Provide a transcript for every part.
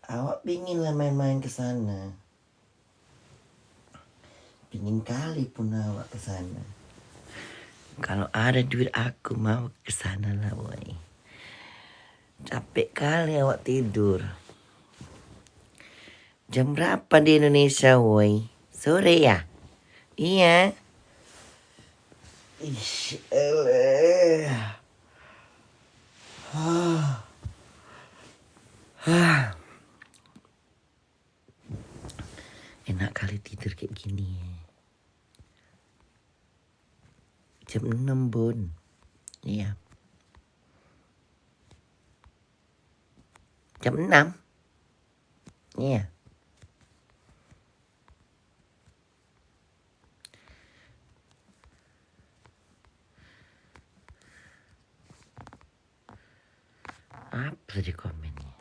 Awak pingin lah main-main ke sana. Pingin kali pun awak ke sana. Kalau ada duit aku mau ke sana lah, boy. Capek kali awak tidur. Jam berapa di Indonesia, boy? Sore ya? Iya. Ish, eleh. Enak kali tidur kayak gini ya. Jam 6, Bun. Iya. Jam 6. Iya. Apa tadi komennya?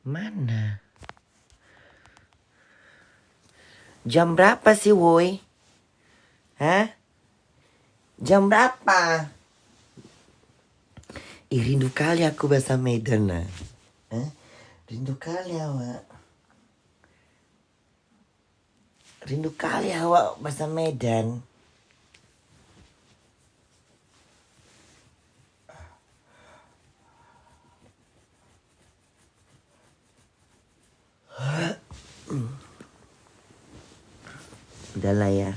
Mana? Jam berapa sih, woi? Hah? Jam berapa? Ih, rindu kali aku bahasa Medan lah. Hah? Rindu kali awak. Rindu kali awak bahasa Medan. Udahlah ya.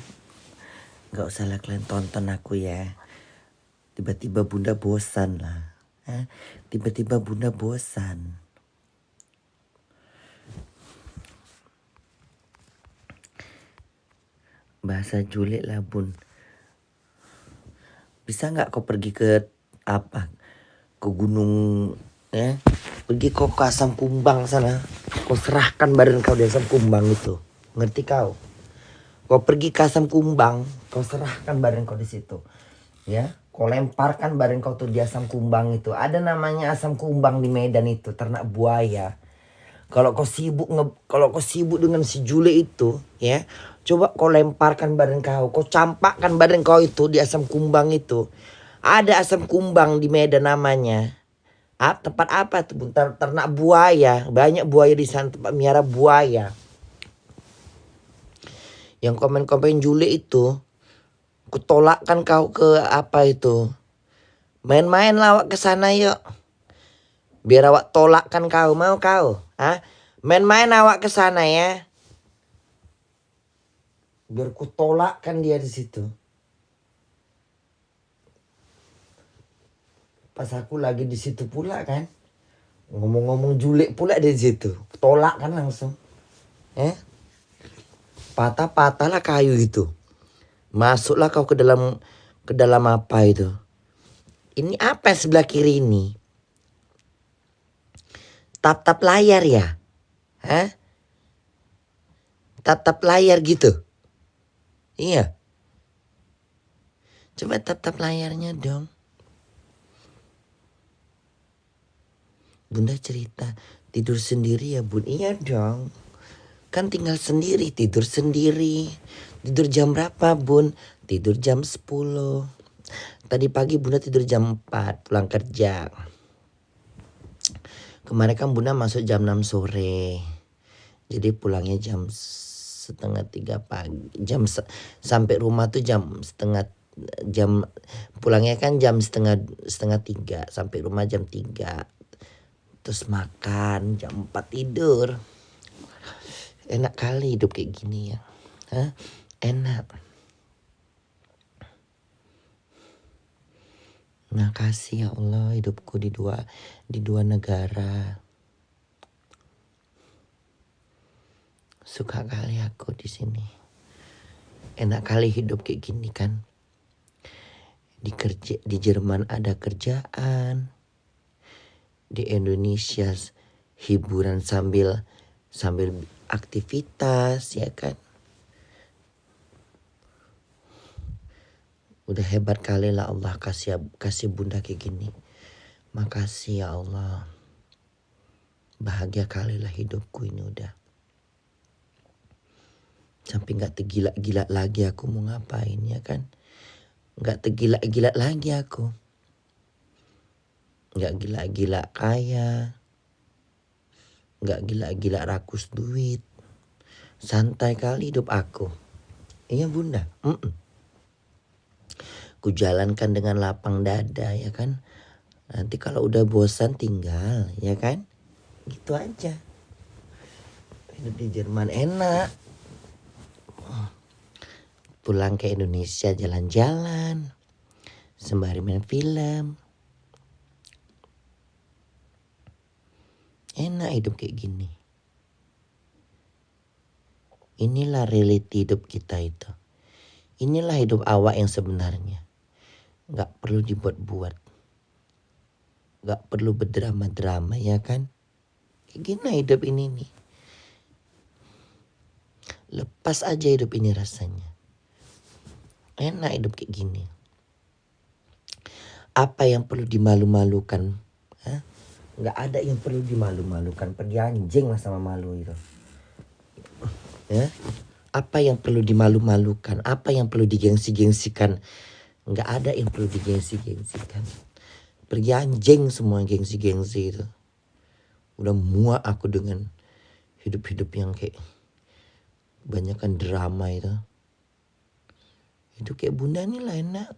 Gak usah lah kalian tonton aku ya. Tiba-tiba bunda bosan lah. Hah? Tiba-tiba bunda bosan. Bahasa julid lah, Bun. Bisa nggak kau pergi ke apa? Ke gunung ya? Pergi kau ke Asam Kumbang sana. Kau serahkan badan kau di Asam Kumbang itu. Ngerti kau? Kau pergi ke Asam Kumbang, kau serahkan badan kau di situ. Ya, kau lemparkan badan kau tuh di Asam Kumbang itu. Ada namanya Asam Kumbang di Medan itu, ternak buaya. Kalau kau sibuk dengan si Jule itu, ya, coba kau lemparkan badan kau campakkan badan kau itu di Asam Kumbang itu. Ada Asam Kumbang di Medan namanya. Tempat apa tuh? Ternak buaya, banyak buaya di sana, tempat miara buaya. Yang komen-komen Jule itu, kutolakkan kau ke apa itu? Main-main lawak ke sana yuk. Biar awak tolakkan kau, mau kau? Hah? Main-main awak ke sana ya. Biar kutolakkan dia di situ. Pas aku lagi di situ pula kan. Ngomong-ngomong Jule pula di situ. Tolak kan langsung. Patah-patah lah kayu itu. Masuklah kau ke dalam apa itu? Ini apa sebelah kiri ini? Tap-tap layar ya? Hah? Tap-tap layar gitu? Iya. Coba tap-tap layarnya dong. Bunda cerita tidur sendiri ya, Bun? Iya dong. Kan tinggal sendiri, tidur sendiri. Tidur jam berapa, Bun? Tidur jam 10. Tadi pagi Bunda tidur jam 4 pulang kerja. Kemarin kan Bunda masuk jam 6 sore. Jadi pulangnya jam setengah 3 pagi. Sampai rumah tuh pulangnya kan jam setengah 3. Sampai rumah jam 3. Terus makan jam 4 tidur. Enak kali hidup kayak gini ya. Hah? Enak. Makasih ya Allah hidupku di dua negara. Suka kali aku di sini. Enak kali hidup kayak gini kan. Di Jerman ada kerjaan. Di Indonesia hiburan sambil aktivitas ya kan. Udah hebat kali lah Allah kasih Bunda kayak gini. Makasih ya Allah. Bahagia kali lah hidupku ini udah. Sampai gak tergila-gila lagi aku mau ngapain ya kan. Gak tergila-gila lagi aku. Gak gila-gila kaya. Nggak gila-gila rakus duit. Santai kali hidup aku. Iya bunda. Ku jalankan dengan lapang dada ya kan. Nanti kalau udah bosan tinggal ya kan. Gitu aja. Hidup di Jerman enak. Pulang ke Indonesia jalan-jalan. Sembari main film. Enak hidup kayak gini. Inilah reality hidup kita itu. Inilah hidup awak yang sebenarnya. Gak perlu dibuat-buat. Gak perlu berdrama-drama ya kan. Kayak gini hidup ini nih. Lepas aja hidup ini rasanya. Enak hidup kayak gini. Apa yang perlu dimalu-malukan? Hah? Gak ada yang perlu dimalu-malukan. Pergi anjing lah sama malu itu. Ya? Apa yang perlu dimalu-malukan? Apa yang perlu digengsi-gengsikan? Gak ada yang perlu digengsi-gengsikan. Pergi anjing semua gengsi-gengsi itu. Udah muak aku dengan hidup-hidup yang kayak kebanyakan drama itu. Hidup kayak bunda ini lah enak.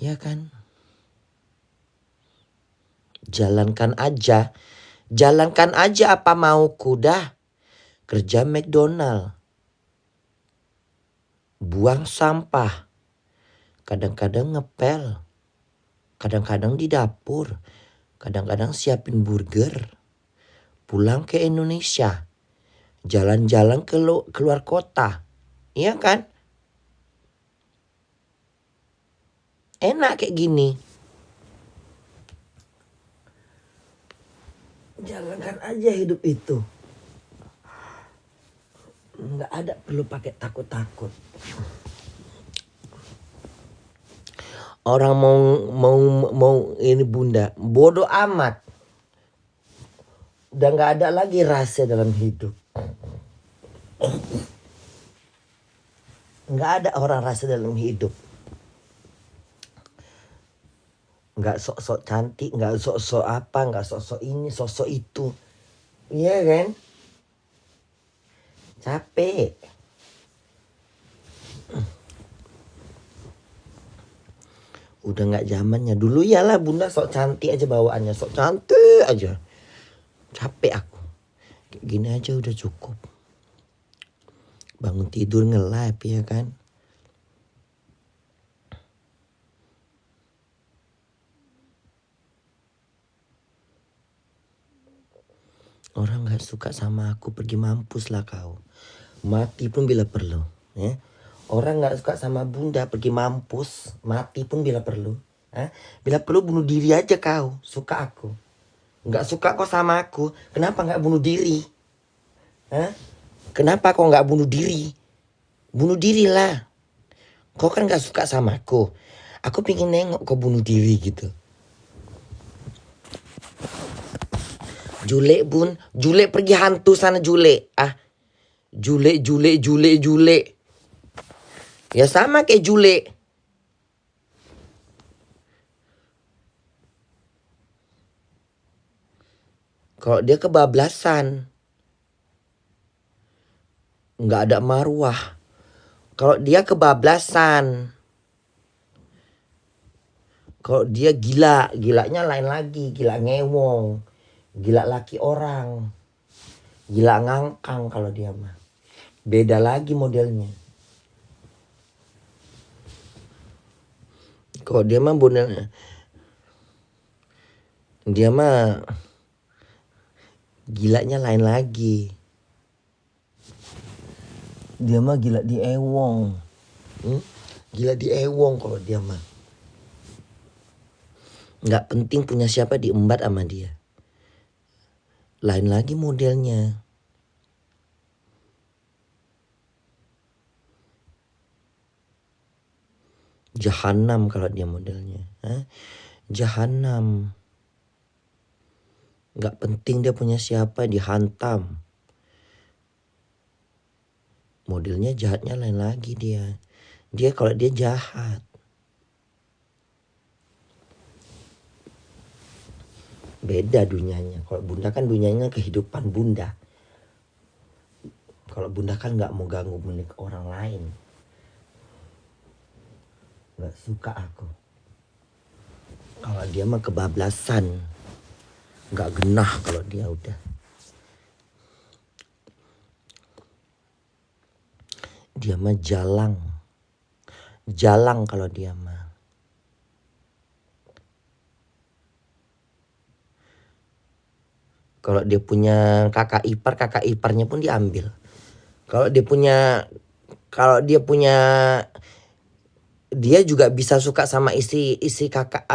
Ya kan? Jalankan aja. Jalankan aja apa mauku dah. Kerja McDonald. Buang sampah. Kadang-kadang ngepel. Kadang-kadang di dapur. Kadang-kadang siapin burger. Pulang ke Indonesia. Jalan-jalan keluar kota. Iya kan? Enak kayak gini. Jalankan aja hidup itu. Nggak ada perlu pakai takut-takut. Orang mau ini bunda, bodoh amat. Udah nggak ada lagi rasa dalam hidup. Nggak ada orang rasa dalam hidup. Nggak sok-sok cantik, nggak sok-sok apa, nggak sok-sok ini, sok-sok itu. Iya kan? Capek. Udah nggak zamannya. Dulu iyalah bunda sok cantik aja bawaannya, sok cantik aja. Capek aku. Kayak gini aja udah cukup. Bangun tidur nge-live ya kan. Orang gak suka sama aku, pergi mampus lah kau. Mati pun bila perlu. Ya. Orang gak suka sama bunda, pergi mampus. Mati pun bila perlu. Bila perlu bunuh diri aja kau. Suka aku. Gak suka kau sama aku. Kenapa gak bunuh diri? Kenapa kau gak bunuh diri? Bunuh dirilah. Kau kan gak suka sama aku. Aku pengen nengok kau bunuh diri gitu. Jule bun, Jule pergi hantu sana Jule. Jule. Ya sama kayak Jule. Kalau dia kebablasan. Nggak ada marwah. Kalau dia kebablasan. Kalau dia gila, gilanya lain lagi. Gila ngewong. Gila laki orang. Gila ngangkang kalau dia mah. Beda lagi modelnya. Kalau dia mah modelnya. Dia mah gilanya lain lagi. Dia mah gila di ewong. Gila di ewong kalau dia mah. Nggak penting punya siapa diembat sama dia. Lain lagi modelnya. Jahanam kalau dia modelnya. Jahanam. Nggak penting dia punya siapa, dihantam. Modelnya jahatnya lain lagi dia. Dia kalau dia jahat. Beda dunianya. Kalau bunda kan dunianya kehidupan bunda. Kalau bunda kan nggak mau ganggu milik orang lain. Nggak suka aku. Kalau dia mah kebablasan. Nggak genah kalau dia udah. Dia mah jalang. Jalang kalau dia mah. Kalau dia punya kakak iparnya pun diambil. Kalau dia punya dia juga bisa suka sama isi kakak.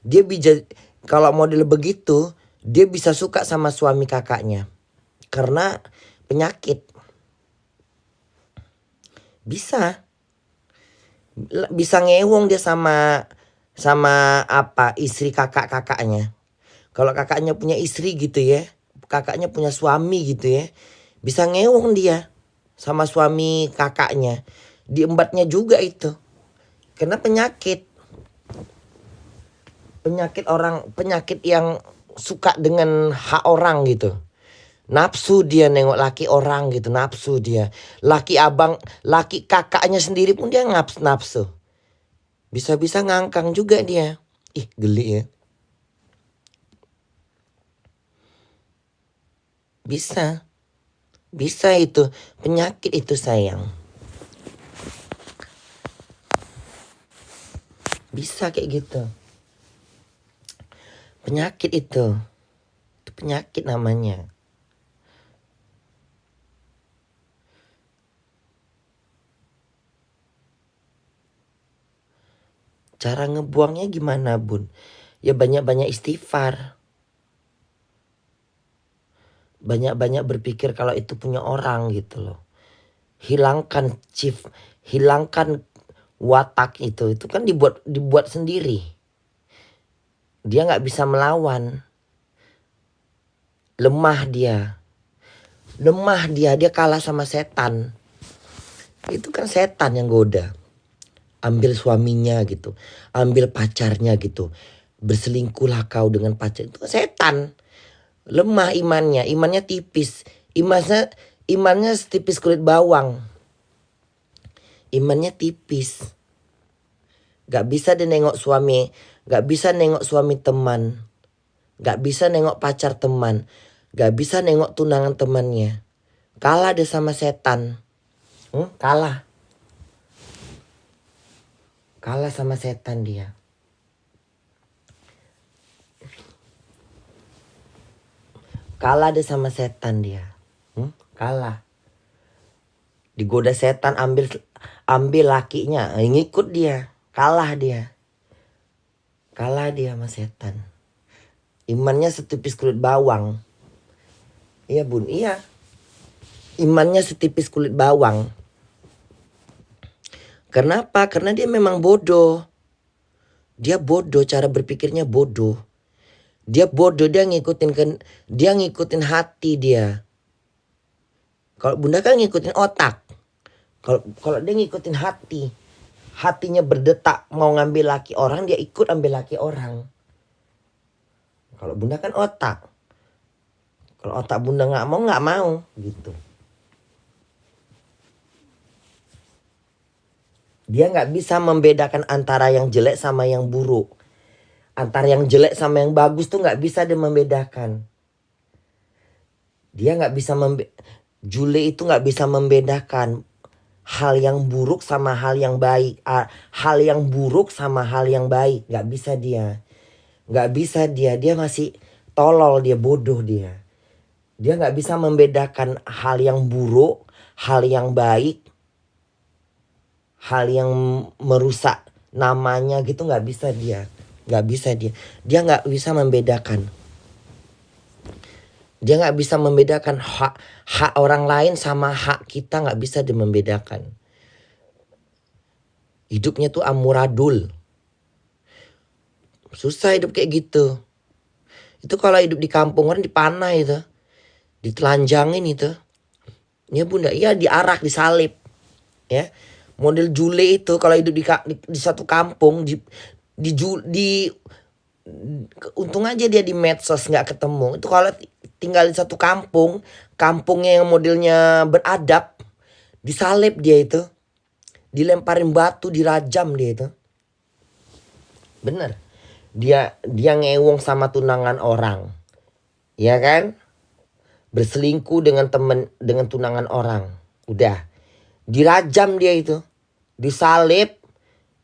Dia bisa, kalau model begitu, dia bisa suka sama suami kakaknya. Karena penyakit. Bisa ngewong dia sama istri kakaknya. Kalau kakaknya punya istri gitu ya, kakaknya punya suami gitu ya, bisa ngewong dia sama suami kakaknya. Diembatnya juga itu. Karena penyakit yang suka dengan hak orang gitu. Nafsu dia nengok laki orang gitu, nafsu dia. Laki kakaknya sendiri pun dia nafsu. Bisa-bisa ngangkang juga dia. Ih, geli ya. Bisa itu. Penyakit itu sayang. Bisa kayak gitu. Penyakit itu. Itu penyakit namanya. Cara ngebuangnya gimana bun? Ya banyak-banyak istighfar. Banyak-banyak berpikir kalau itu punya orang gitu loh. Hilangkan watak itu kan dibuat sendiri. Dia nggak bisa melawan. Lemah dia kalah sama setan. Itu kan setan yang goda. Ambil suaminya gitu, ambil pacarnya gitu, berselingkuhlah kau dengan pacar, itu setan. Lemah imannya tipis, imannya setipis kulit bawang. Imannya tipis. Gak bisa dia nengok suami, gak bisa nengok suami teman, gak bisa nengok pacar teman, gak bisa nengok tunangan temannya. Kalah dia sama setan. Kalah sama setan dia. Kalah dia sama setan dia. Kalah. Digoda setan, ambil lakinya, ngikut dia. Kalah dia sama setan. Imannya setipis kulit bawang. Iya bun, iya. Imannya setipis kulit bawang. Kenapa? Karena dia memang bodoh. Dia bodoh, cara berpikirnya bodoh. Dia bodoh, dia ngikutin hati dia. Kalau bunda kan ngikutin otak. Kalau dia ngikutin hati, hatinya berdetak mau ngambil laki orang, dia ikut ambil laki orang. Kalau bunda kan otak. Kalau otak bunda nggak mau gitu. Dia nggak bisa membedakan antara yang jelek sama yang buruk. Antara yang jelek sama yang bagus tuh nggak bisa dia membedakan. Dia nggak bisa Jule itu nggak bisa membedakan hal yang buruk sama hal yang baik. Hal yang buruk sama hal yang baik. Nggak bisa dia. Dia masih tolol, dia bodoh dia. Dia nggak bisa membedakan hal yang buruk, hal yang baik, hal yang merusak namanya gitu, nggak bisa dia. Dia nggak bisa membedakan. Dia nggak bisa membedakan hak orang lain sama hak kita, nggak bisa dia membedakan. Hidupnya tuh amuradul. Susah hidup kayak gitu. Itu kalau hidup di kampung orang dipanah itu. Ditelanjangin itu. Ya bunda, ya diarak, disalib. Ya. Model Jule itu kalau hidup di satu kampung Untung aja dia di medsos nggak ketemu. Itu kalau tinggal di satu kampung, kampungnya yang modelnya beradab, disalib dia itu, dilemparin batu, dirajam dia itu. Bener. Dia ngewong sama tunangan orang. Ya kan? Berselingkuh dengan tunangan orang. Udah. Dirajam dia itu. Disalib,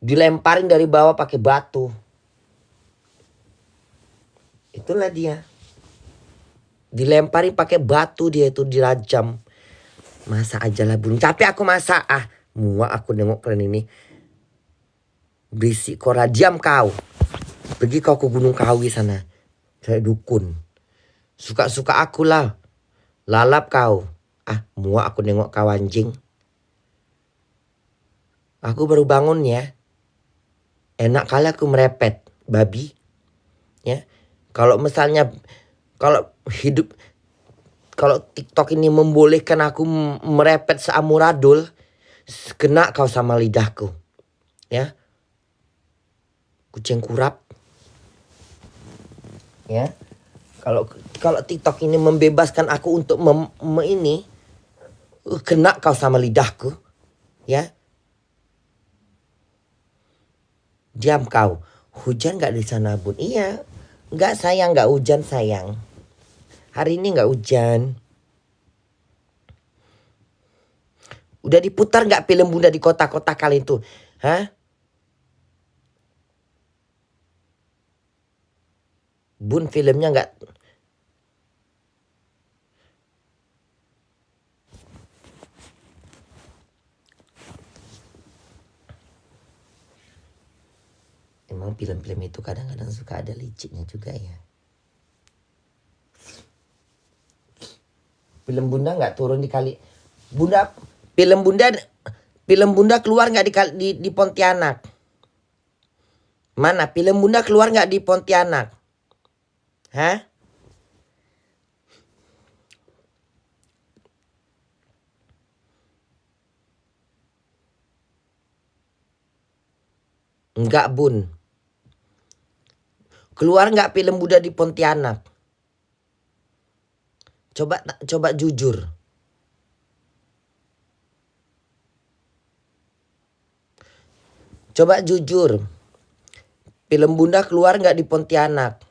dilemparin dari bawah pakai batu. Itulah dia. Dilemparin pakai batu dia itu, dirajam. Masa aja lah burung. Tapi aku masak. Muak aku nengok kalian ini. Berisik Kora, diam kau. Pergi kau ke Gunung Kawi sana. Saya dukun. Suka-suka aku lah. Lalap kau. Muak aku nengok kau anjing. Aku baru bangun ya. Enak kali aku merepet. Babi. Ya. Kalau misalnya. Kalau TikTok ini membolehkan aku merepet seamuradul. Kena kau sama lidahku. Ya. Kucing kurap. Ya. Kalau TikTok ini membebaskan aku untuk ini. Kena kau sama lidahku. Ya. Diam kau. Hujan gak di sana bun? Iya. Enggak sayang, gak hujan sayang. Hari ini gak hujan. Udah diputar gak film Bunda di kota-kota kalian tuh? Hah? Bun filmnya gak... Emang film-film itu kadang-kadang suka ada liciknya juga ya. Film Bunda nggak turun di kali. Bunda, film Bunda keluar nggak di Pontianak? Mana film Bunda keluar nggak di Pontianak? Hah? Enggak bun. Keluar nggak film Bunda di Pontianak? Coba jujur. Coba jujur. Film Bunda keluar nggak di Pontianak?